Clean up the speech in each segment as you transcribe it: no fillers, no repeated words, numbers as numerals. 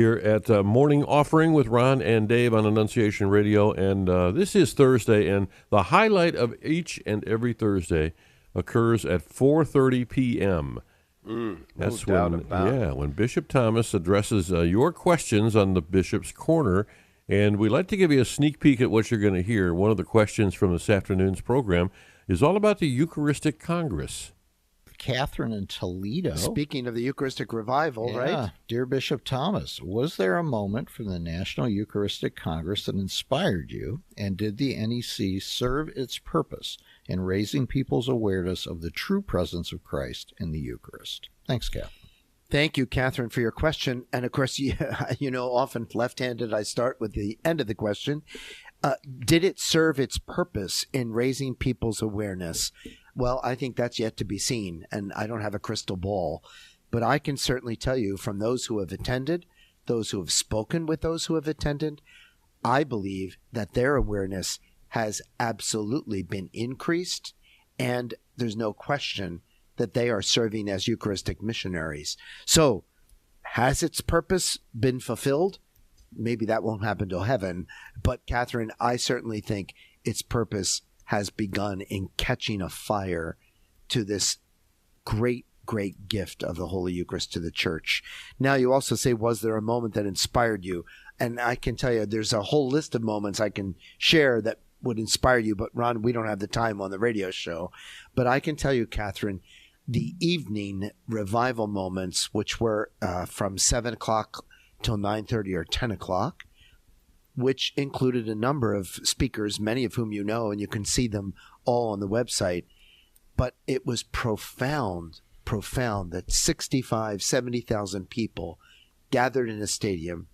Here at Morning Offering with Ron and Dave on Annunciation Radio. And this is Thursday, and the highlight of each and every Thursday occurs at 4:30 p.m. That's no doubt about it. When Bishop Thomas addresses your questions on the Bishop's Corner. And we'd like to give you a sneak peek at what you're going to hear. One of the questions from this afternoon's program is all about the Eucharistic Congress. Catherine in Toledo. Speaking of the Eucharistic revival, right? Dear Bishop Thomas, was there a moment from the National Eucharistic Congress that inspired you, and did the NEC serve its purpose in raising people's awareness of the true presence of Christ in the Eucharist? Thanks, Catherine. Thank you, Catherine, for your question. And of course, often left-handed, I start with the end of the question. Did it serve its purpose in raising people's awareness? Well, I think that's yet to be seen, and I don't have a crystal ball. But I can certainly tell you from those who have attended, those who have spoken with those who have attended, I believe that their awareness has absolutely been increased, and there's no question that they are serving as Eucharistic missionaries. So, has its purpose been fulfilled? Maybe that won't happen till heaven. But, Catherine, I certainly think its purpose has begun in catching a fire to this great, great gift of the Holy Eucharist to the Church. Now, you also say, was there a moment that inspired you? And I can tell you, there's a whole list of moments I can share that would inspire you. But, Ron, we don't have the time on the radio show. But I can tell you, Catherine, the evening revival moments, which were from 7 o'clock till 9:30 or 10 o'clock, which included a number of speakers, many of whom you know, and you can see them all on the website. But it was profound that 65, 70,000 people gathered in a stadium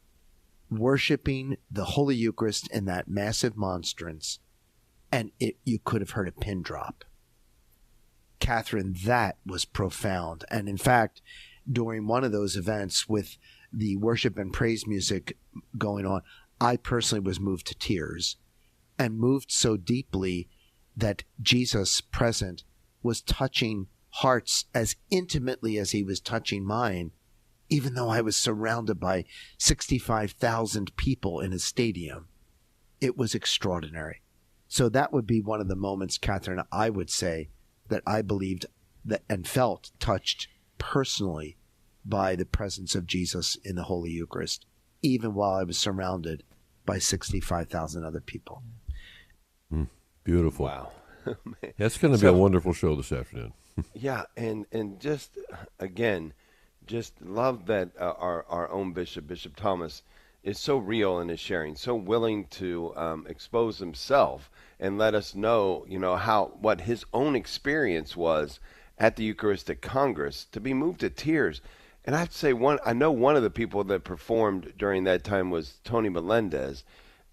worshiping the Holy Eucharist in that massive monstrance, and you could have heard a pin drop. Catherine, that was profound. And in fact, during one of those events with the worship and praise music going on, I personally was moved to tears, and moved so deeply that Jesus present was touching hearts as intimately as he was touching mine, even though I was surrounded by 65,000 people in a stadium. It was extraordinary. So that would be one of the moments, Catherine, I would say that I believed that and felt touched personally by the presence of Jesus in the Holy Eucharist, even while I was surrounded by 65,000 other people. Beautiful. Wow. That's going to be a wonderful show this afternoon. Yeah, and just, again, just love that our own Bishop Thomas, is so real in his sharing, so willing to expose himself and let us know, what his own experience was at the Eucharistic Congress, to be moved to tears. And I have to say, I know one of the people that performed during that time was Tony Melendez,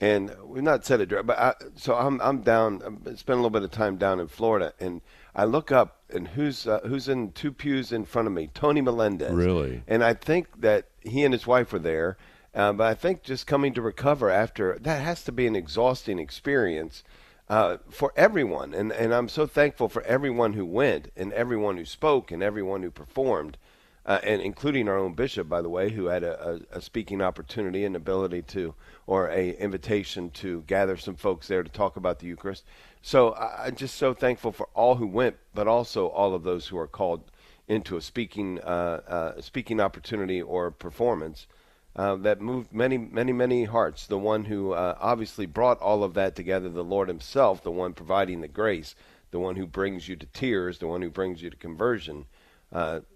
and we've not said it, but I'm down. I spent a little bit of time down in Florida, and I look up, and who's in two pews in front of me? Tony Melendez. Really? And I think that he and his wife were there, but I think just coming to recover after that has to be an exhausting experience for everyone, and I'm so thankful for everyone who went, and everyone who spoke, and everyone who performed. And including our own bishop, by the way, who had a speaking opportunity and ability to, or a invitation to gather some folks there to talk about the Eucharist. So I'm just so thankful for all who went, but also all of those who are called into a speaking opportunity or performance that moved many, many, many hearts. The one who obviously brought all of that together, the Lord himself, the one providing the grace, the one who brings you to tears, the one who brings you to conversion.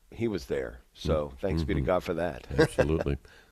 He was there. So thanks be to God for that. Absolutely.